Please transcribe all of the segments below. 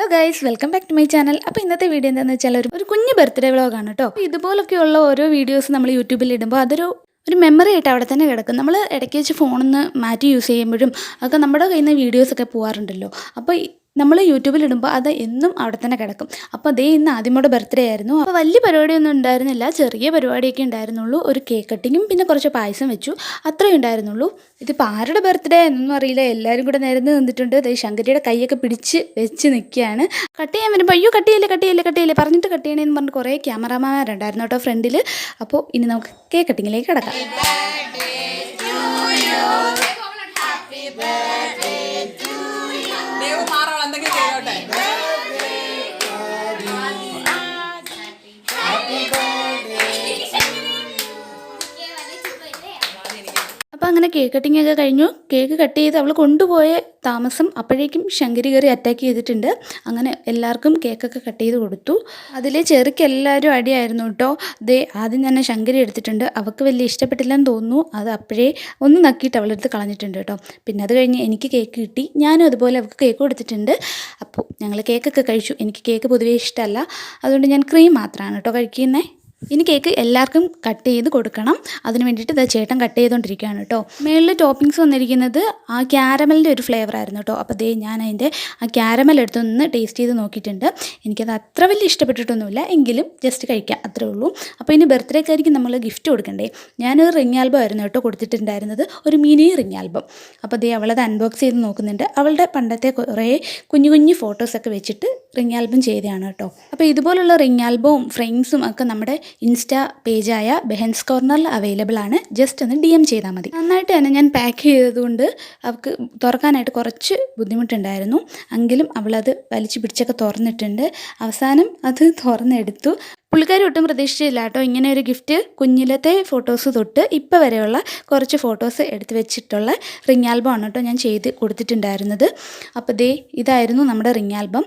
Hello guys, welcome back to my channel. അപ്പോൾ ഇന്നത്തെ video എന്താണെന്ന് വെച്ചാൽ ഒരു കുഞ്ഞ് ബർത്ത്ഡേ വ്ളോഗാണ് കേട്ടോ. ഇതുപോലൊക്കെയുള്ള ഓരോ വീഡിയോസ് നമ്മൾ യൂട്യൂബിൽ ഇടുമ്പോൾ ഒരു മെമ്മറി ആയിട്ട് അവിടെ തന്നെ കിടക്കും. നമ്മൾ ഇടയ്ക്ക് വെച്ച് ഫോണിൽ മാറ്റി യൂസ് ചെയ്യുമ്പോഴും ഒക്കെ നമ്മുടെ കയ്യിൽ നിന്ന് വീഡിയോസൊക്കെ പോകാറുണ്ടല്ലോ. അപ്പോൾ നമ്മൾ യൂട്യൂബിൽ ഇടുമ്പോൾ അത് എന്നും അവിടെ തന്നെ കിടക്കും. അപ്പോൾ അതേ ഇന്ന് ആദ്യമോടെ ബർത്ത്ഡേ ആയിരുന്നു. അപ്പോൾ വലിയ പരിപാടിയൊന്നും ഉണ്ടായിരുന്നില്ല, ചെറിയ പരിപാടിയൊക്കെ ഉണ്ടായിരുന്നുള്ളൂ. ഒരു കേക്ക് കട്ടിങ്ങും പിന്നെ കുറച്ച് പായസം വെച്ചു, അത്രയും ഉണ്ടായിരുന്നുള്ളൂ. ഇതിപ്പോൾ ആരുടെ ബർത്ത്ഡേ എന്നൊന്നും അറിയില്ല. എല്ലാവരും കൂടെ നിരന്ന് നിന്നിട്ടുണ്ട്. ശങ്കരിയുടെ കൈയൊക്കെ പിടിച്ച് വെച്ച് നിൽക്കുകയാണ്. കട്ട് ചെയ്യാൻ വരുമ്പോൾ അയ്യോ കട്ടിയല്ലേ പറഞ്ഞിട്ട് കട്ട് ചെയ്യണേന്ന് പറഞ്ഞ് കുറേ ക്യാമറമാരുണ്ടായിരുന്നു കേട്ടോ ഫ്രണ്ടിൽ. അപ്പോൾ ഇനി നമുക്ക് കേക്ക് കട്ടിങ്ങിലേക്ക് കിടക്കാം. അപ്പോൾ അങ്ങനെ കേക്ക് കട്ടിങ് ഒക്കെ കഴിഞ്ഞു. കേക്ക് കട്ട് ചെയ്ത് അവൾ കൊണ്ടുപോയ താമസം അപ്പോഴേക്കും ശങ്കരി കയറി അറ്റാക്ക് ചെയ്തിട്ടുണ്ട്. അങ്ങനെ എല്ലാവർക്കും കേക്കൊക്കെ കട്ട് ചെയ്ത് കൊടുത്തു. അതിലെ ചെറുക്ക് എല്ലാവരും അടിയായിരുന്നു കേട്ടോ. ആദ്യം തന്നെ ശങ്കരി എടുത്തിട്ടുണ്ട്. അവൾക്ക് വലിയ ഇഷ്ടപ്പെട്ടില്ലെന്ന് തോന്നുന്നു. അത് അപ്പോഴേ ഒന്ന് നക്കിയിട്ട് അവളെടുത്ത് കളഞ്ഞിട്ടുണ്ട് കേട്ടോ. പിന്നെ അത് കഴിഞ്ഞ് എനിക്ക് കേക്ക് കിട്ടി. ഞാനും അതുപോലെ അവൾക്ക് കേക്ക് കൊടുത്തിട്ടുണ്ട്. അപ്പോൾ ഞങ്ങൾ കേക്കൊക്കെ കഴിച്ചു. എനിക്ക് കേക്ക് പൊതുവേ ഇഷ്ടമല്ല, അതുകൊണ്ട് ഞാൻ ക്രീം മാത്രമാണ് കേട്ടോ കഴിക്കുന്നത്. ഇനി കേക്ക് എല്ലാവർക്കും കട്ട് ചെയ്ത് കൊടുക്കണം. അതിന് വേണ്ടിയിട്ട് ചേട്ടൻ കട്ട് ചെയ്തുകൊണ്ടിരിക്കുകയാണ് കേട്ടോ. മേളിൽ ടോപ്പിങ്സ് വന്നിരിക്കുന്നത് ആ ക്യാരമലിൻ്റെ ഒരു ഫ്ലേവർ ആയിരുന്നു കേട്ടോ. അപ്പോൾ ഞാൻ അതിൻ്റെ ആ ക്യാരമൽ എടുത്തൊന്ന് ടേസ്റ്റ് ചെയ്ത് നോക്കിയിട്ടുണ്ട്. എനിക്കത് അത്ര വലിയ ഇഷ്ടപ്പെട്ടിട്ടൊന്നുമില്ല, എങ്കിലും ജസ്റ്റ് കഴിക്കാം, അത്രേ ഉള്ളൂ. അപ്പോൾ ഇനി ബർത്ത്ഡേക്കായിരിക്കും നമ്മൾ ഗിഫ്റ്റ് കൊടുക്കണ്ടേ. ഞാനൊരു റിംഗ് ആൽബം ആയിരുന്നു കേട്ടോ കൊടുത്തിട്ടുണ്ടായിരുന്നത്, ഒരു മിനി റിംഗ് ആൽബം. അപ്പോൾ അവളത് അൺബോക്സ് ചെയ്ത് നോക്കുന്നുണ്ട്. അവളുടെ പണ്ടത്തെ കുറേ കുഞ്ഞു ഫോട്ടോസൊക്കെ വെച്ചിട്ട് റിംഗ് ആൽബം ചെയ്തതാണ് കേട്ടോ. അപ്പോൾ ഇതുപോലുള്ള റിംഗ് ആൽബവും ഫ്രെയിംസും ഒക്കെ നമ്മുടെ ഇൻസ്റ്റാ പേജായ ബെഹൻസ് കോർണറിൽ അവൈലബിൾ ആണ്. ജസ്റ്റ് ഒന്ന് DM ചെയ്താൽ മതി. നന്നായിട്ട് തന്നെ ഞാൻ പാക്ക് ചെയ്തതുകൊണ്ട് അവൾക്ക് തുറക്കാനായിട്ട് കുറച്ച് ബുദ്ധിമുട്ടുണ്ടായിരുന്നു. എങ്കിലും അവളത് വലിച്ചു പിടിച്ചൊക്കെ തുറന്നിട്ടുണ്ട്. അവസാനം അത് തുറന്നെടുത്തു. പുള്ളിക്കാരി ഒട്ടും പ്രതീക്ഷിച്ചില്ല കേട്ടോ ഇങ്ങനെ ഒരു ഗിഫ്റ്റ്. കുഞ്ഞിലത്തെ ഫോട്ടോസ് തൊട്ട് ഇപ്പോൾ വരെയുള്ള കുറച്ച് ഫോട്ടോസ് എടുത്ത് വെച്ചിട്ടുള്ള റിംഗ് ആൽബം ആണ് കേട്ടോ ഞാൻ ചെയ്ത് കൊടുത്തിട്ടുണ്ടായിരുന്നത്. അപ്പോൾ ഇതായിരുന്നു നമ്മുടെ റിംഗ് ആൽബം.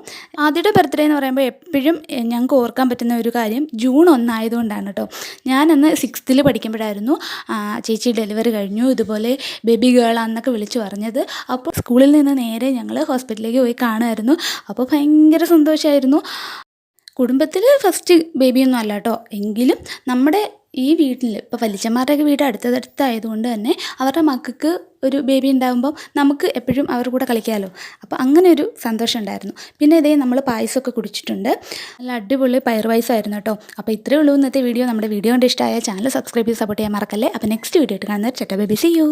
ആദ്യത്തെ ബർത്ത്ഡേ എന്ന് പറയുമ്പോൾ എപ്പോഴും ഞങ്ങൾക്ക് ഓർക്കാൻ പറ്റുന്ന ഒരു കാര്യം ജൂൺ 1 ആയതുകൊണ്ടാണ് കേട്ടോ. ഞാനന്ന് 6th പഠിക്കുമ്പോഴായിരുന്നു ചേച്ചി ഡെലിവറി കഴിഞ്ഞു, ഇതുപോലെ ബേബി ഗേൾ ആണെന്നൊക്കെ വിളിച്ചു പറഞ്ഞത്. അപ്പോൾ സ്കൂളിൽ നിന്ന് നേരെ ഞങ്ങൾ ഹോസ്പിറ്റലിലേക്ക് പോയി കാണുമായിരുന്നു. അപ്പോൾ ഭയങ്കര സന്തോഷമായിരുന്നു. കുടുംബത്തിൽ ഫസ്റ്റ് ബേബിയൊന്നും അല്ല കേട്ടോ, എങ്കിലും നമ്മുടെ ഈ വീട്ടിൽ ഇപ്പോൾ വലിച്ചന്മാരുടെയൊക്കെ വീട് അടുത്തടുത്തായതുകൊണ്ട് തന്നെ അവരുടെ മക്കൾക്ക് ഒരു ബേബി ഉണ്ടാകുമ്പം നമുക്ക് എപ്പോഴും അവരുടെ കൂടെ കളിക്കാമല്ലോ. അപ്പോൾ അങ്ങനെ ഒരു സന്തോഷം ഉണ്ടായിരുന്നു. പിന്നെ നമ്മൾ പായസമൊക്കെ കുടിച്ചിട്ടുണ്ട്. നല്ല അടിപൊളി പയർ പായസമായിരുന്നു കേട്ടോ. അപ്പോൾ ഇത്രയേ ഉള്ളൂ ഇന്നത്തെ വീഡിയോ. നമ്മുടെ വീഡിയോ കൊണ്ട് ഇഷ്ടമായ ചാനൽ സബ്സ്ക്രൈബ് ചെയ്ത് സപ്പോർട്ട് ചെയ്യാൻ മറക്കല്ലേ. അപ്പോൾ നെക്സ്റ്റ് വീഡിയോ ആയിട്ട് കാണുന്നത്. Baby, see U.